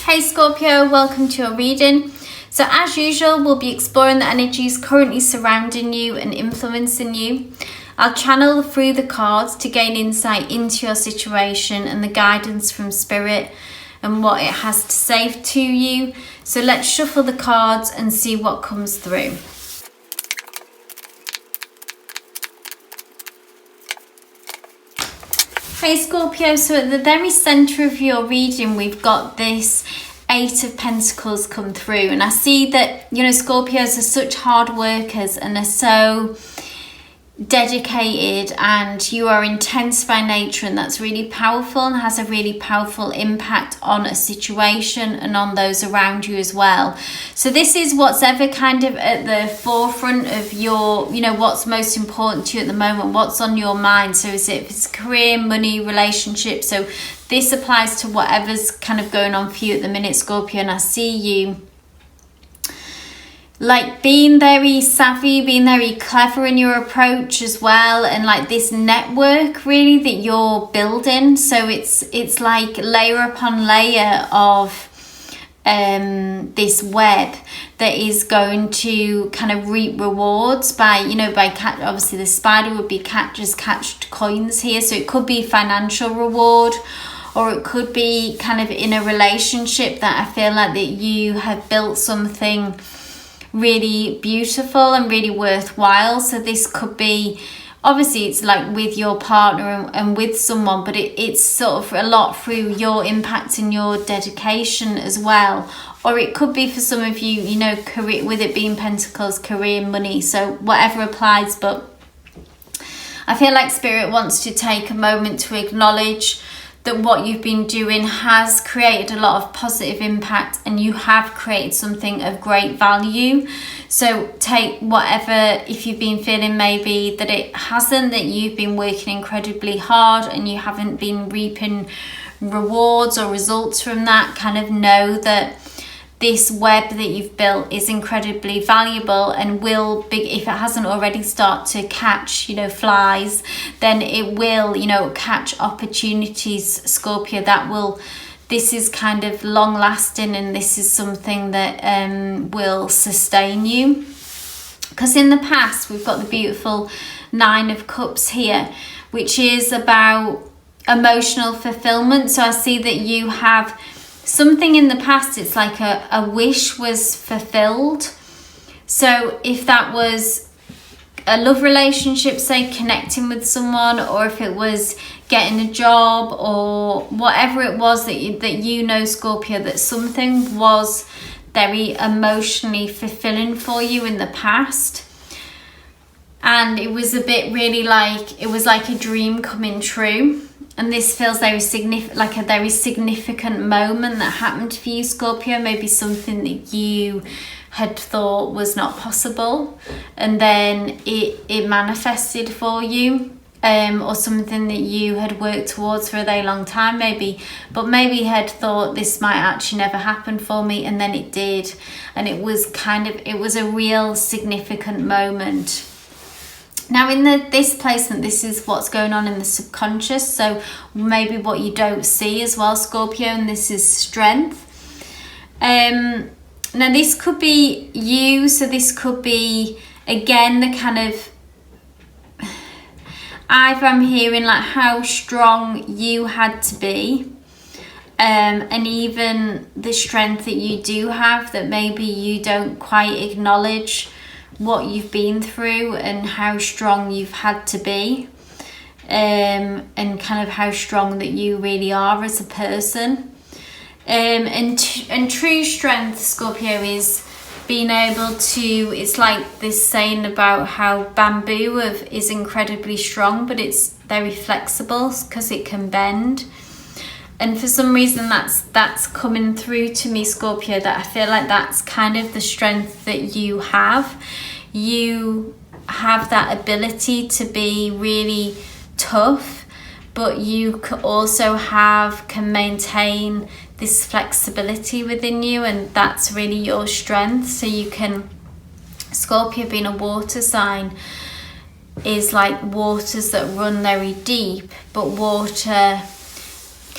Hey Scorpio, welcome to your reading. So as usual, we'll be exploring the energies currently surrounding you and influencing you. I'll channel through the cards to gain insight into your situation and the guidance from Spirit and what it has to say to you. So let's shuffle the cards and see what comes through. Hey Scorpio, so at the very centre of your reading, we've got this Eight of Pentacles come through. And I see that, Scorpios are such hard workers and are so dedicated, and you are intense by nature, and that's really powerful and has a really powerful impact on a situation and on those around you as well. So this is what's ever kind of at the forefront of your, what's most important to you at the moment, what's on your mind. So if it's career, money, relationships, so this applies to whatever's kind of going on for you at the minute, Scorpio. And I see you like being very savvy, being very clever in your approach as well, and like this network really that you're building. So it's like layer upon layer of this web that is going to kind of reap rewards by obviously the spider would be catched coins here, so it could be financial reward, or it could be kind of in a relationship that I feel like that you have built something really beautiful and really worthwhile. So this could be, obviously it's like with your partner and with someone, but it's sort of a lot through your impact and your dedication as well. Or it could be for some of you, career, with it being Pentacles, career, money, so whatever applies. But I feel like Spirit wants to take a moment to acknowledge that what you've been doing has created a lot of positive impact, and you have created something of great value. So take whatever, if you've been feeling maybe that it hasn't, that you've been working incredibly hard and you haven't been reaping rewards or results from that, kind of know that this web that you've built is incredibly valuable and will be, if it hasn't already, start to catch, flies, then it will, catch opportunities, Scorpio, this is kind of long lasting, and this is something that will sustain you. Because in the past, we've got the beautiful Nine of Cups here, which is about emotional fulfillment. So I see that you have something in the past, it's like a wish was fulfilled. So if that was a love relationship, say connecting with someone, or if it was getting a job, or whatever it was that you Scorpio, that something was very emotionally fulfilling for you in the past. And it was a bit really like, it was like a dream coming true. And this feels very like a very significant moment that happened for you, Scorpio. Maybe something that you had thought was not possible, and then it manifested for you, or something that you had worked towards for a very long time, maybe, but maybe had thought this might actually never happen for me, and then it did, and it was a real significant moment. Now in this placement, this is what's going on in the subconscious, so maybe what you don't see as well, Scorpio, and this is strength. Now this could be you, so this could be, again, the kind of, either I'm hearing like how strong you had to be, and even the strength that you do have, that maybe you don't quite acknowledge what you've been through and how strong you've had to be, and kind of how strong that you really are as a person. And true strength, Scorpio, is being able to, it's like this saying about how bamboo is incredibly strong, but it's very flexible because it can bend. And for some reason that's coming through to me, Scorpio, that I feel like that's kind of the strength that you have. You have that ability to be really tough, but you also can maintain this flexibility within you, and that's really your strength. So you can, Scorpio being a water sign, is like waters that run very deep, but water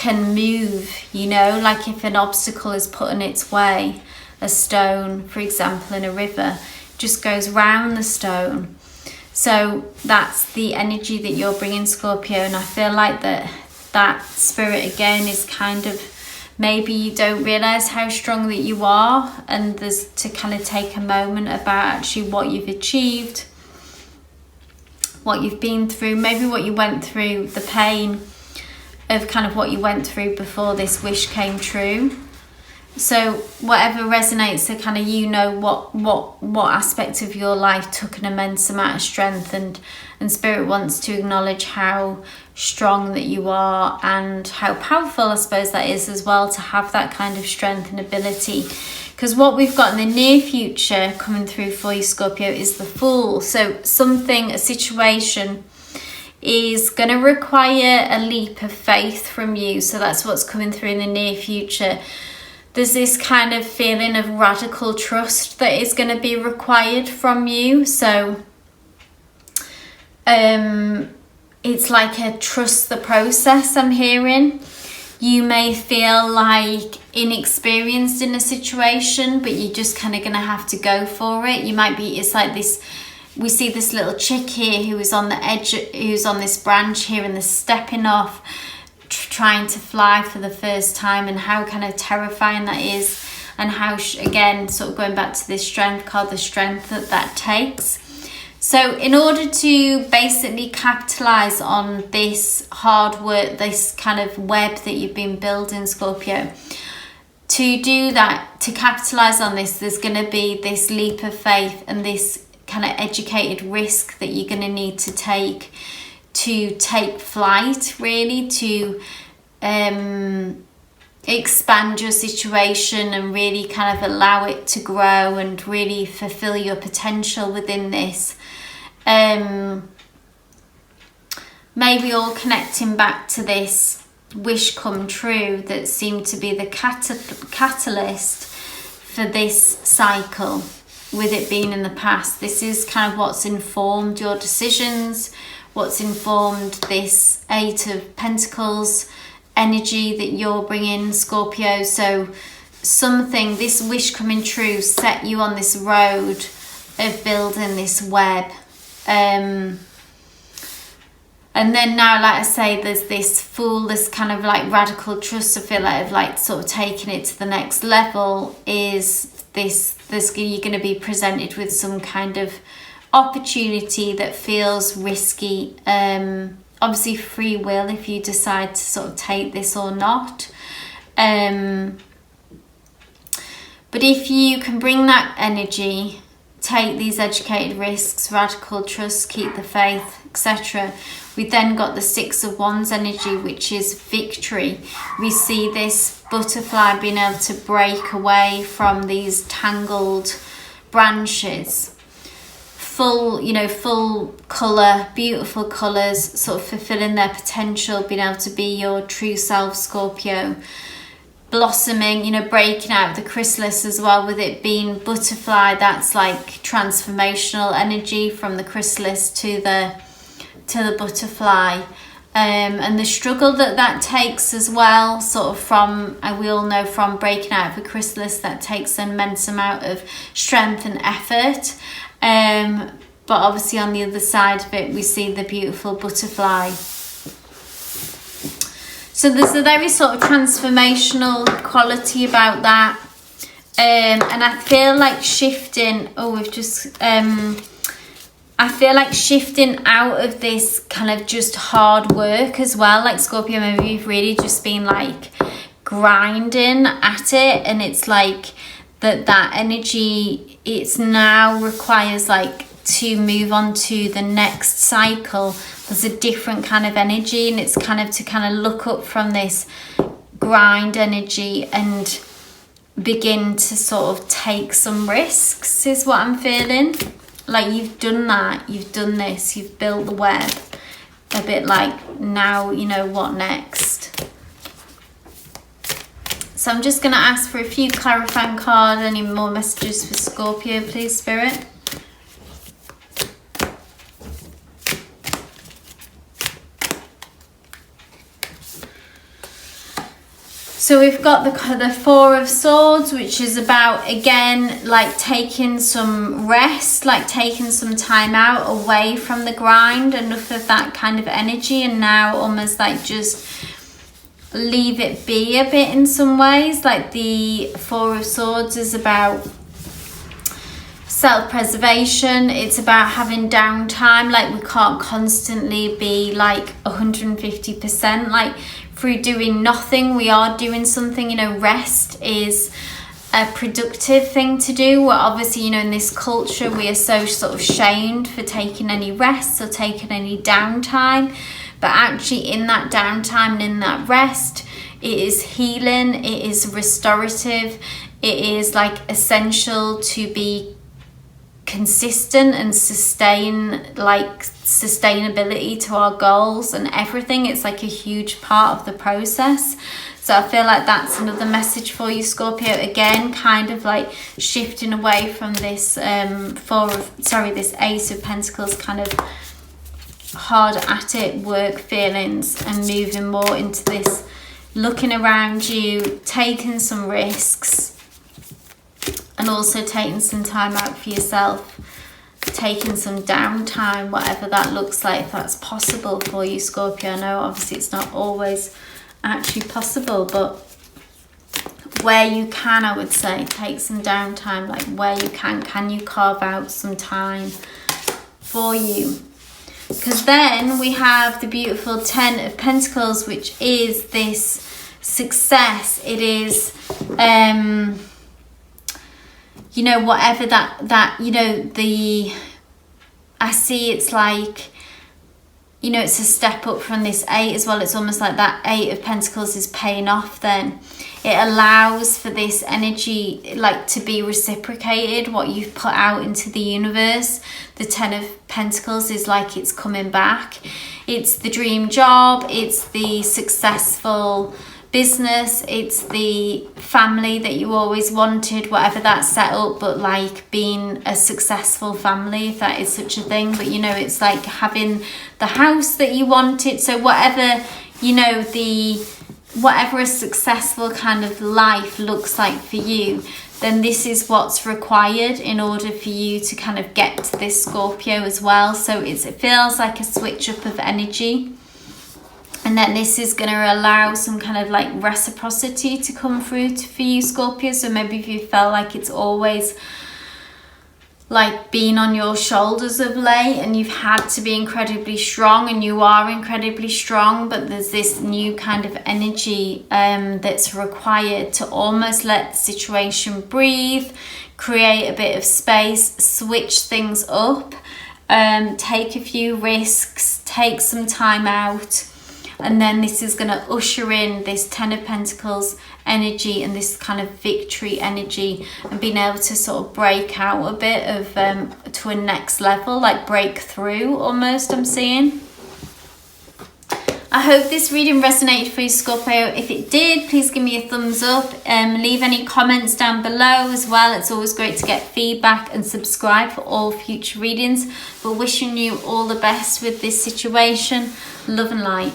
can move, you know, like if an obstacle is put in its way, a stone, for example, in a river, just goes round the stone. So that's the energy that you're bringing, Scorpio. And I feel like that spirit again is kind of, maybe you don't realize how strong that you are, and there's to kind of take a moment about actually what you've achieved, what you've been through, maybe what you went through, the pain of kind of what you went through before this wish came true. So whatever resonates, so kind of, you know, what aspect of your life took an immense amount of strength, and Spirit wants to acknowledge how strong that you are, and how powerful, I suppose, that is as well, to have that kind of strength and ability. Because what we've got in the near future coming through for you, Scorpio, is the Fool. So something, a situation, is going to require a leap of faith from you. So that's what's coming through in the near future. There's this kind of feeling of radical trust that is going to be required from you. So it's like a trust the process, I'm hearing. You may feel like inexperienced in a situation, but you're just kind of going to have to go for it. You might be, it's like this, we see this little chick here who is on the edge, who's on this branch here, and they're stepping off, trying to fly for the first time, and how kind of terrifying that is, and how, again, sort of going back to this strength card, the strength that takes. So in order to basically capitalize on this hard work, this kind of web that you've been building, Scorpio, to do that, to capitalize on this, there's going to be this leap of faith and this kind of educated risk that you're going to need to take flight, really, to expand your situation and really kind of allow it to grow and really fulfill your potential within this. Maybe all connecting back to this wish come true that seemed to be the catalyst for this cycle, with it being in the past. This is kind of what's informed your decisions, what's informed this Eight of Pentacles energy that you're bringing, Scorpio. So something, this wish coming true, set you on this road of building this web. And then now, like I say, there's this Fool, this kind of like radical trust, I feel like, of like sort of taking it to the next level, is this, you're going to be presented with some kind of opportunity that feels risky. Obviously free will if you decide to sort of take this or not. But if you can bring that energy, take these educated risks, radical trust, keep the faith, etc. We then got the Six of Wands energy, which is victory. We see this butterfly being able to break away from these tangled branches. Full, you know, full colour, beautiful colours, sort of fulfilling their potential, being able to be your true self, Scorpio. Blossoming, you know, breaking out the chrysalis as well, with it being butterfly. That's like transformational energy from the chrysalis to the butterfly, and the struggle that takes as well, sort of from, we all know from breaking out of the chrysalis, that takes an immense amount of strength and effort. But obviously on the other side of it, we see the beautiful butterfly. So there's a very sort of transformational quality about that. And I feel like shifting, I feel like shifting out of this kind of just hard work as well. Like Scorpio, maybe you've really just been like grinding at it, and it's like that energy, it's now requires like to move on to the next cycle. There's a different kind of energy, and it's kind of to kind of look up from this grind energy and begin to sort of take some risks, is what I'm feeling. Like you've done that, you've done this, you've built the web. A bit like, now, you know, what next? So I'm just going to ask for a few clarifying cards. Any more messages for Scorpio, please, Spirit? So we've got the Four of Swords, which is about, again, like taking some rest, like taking some time out away from the grind, enough of that kind of energy, and now almost like just leave it be a bit in some ways. Like the Four of Swords is about self-preservation. It's about having downtime. Like we can't constantly be like 150%, like through doing nothing we are doing something. You know, rest is a productive thing to do. Well, obviously, you know, in this culture we are so sort of shamed for taking any rest or taking any downtime, but actually in that downtime and in that rest, it is healing, it is restorative, it is like essential to be consistent and sustain like sustainability to our goals and everything. It's like a huge part of the process. So I feel like that's another message for you, Scorpio. Again, kind of like shifting away from this this Ace of Pentacles kind of hard at it work feelings, and moving more into this looking around you, taking some risks, and also taking some time out for yourself, taking some downtime, whatever that looks like, if that's possible for you, Scorpio. I know obviously it's not always actually possible, but where you can, I would say, take some downtime. Like where you can you carve out some time for you? Because then we have the beautiful Ten of Pentacles, which is this success. It is you know, whatever that you know, I see it's like, you know, it's a step up from this Eight as well. It's almost like that Eight of Pentacles is paying off then. It allows for this energy like to be reciprocated, what you've put out into the universe. The Ten of Pentacles is like it's coming back. It's the dream job, it's the successful business, it's the family that you always wanted, whatever that's set up, but like being a successful family, if that is such a thing. But you know, it's like having the house that you wanted. So whatever, you know, whatever a successful kind of life looks like for you, then this is what's required in order for you to kind of get to this, Scorpio, as well. So it feels like a switch up of energy. And then this is going to allow some kind of like reciprocity to come through for you, Scorpio. So maybe if you felt like it's always like being on your shoulders of late, and you've had to be incredibly strong, and you are incredibly strong, but there's this new kind of energy that's required to almost let the situation breathe, create a bit of space, switch things up, take a few risks, take some time out. And then this is going to usher in this Ten of Pentacles energy and this kind of victory energy, and being able to sort of break out a bit of to a next level, like break through almost, I'm seeing. I hope this reading resonated for you, Scorpio. If it did, please give me a thumbs up. Leave any comments down below as well. It's always great to get feedback, and subscribe for all future readings. But wishing you all the best with this situation. Love and light.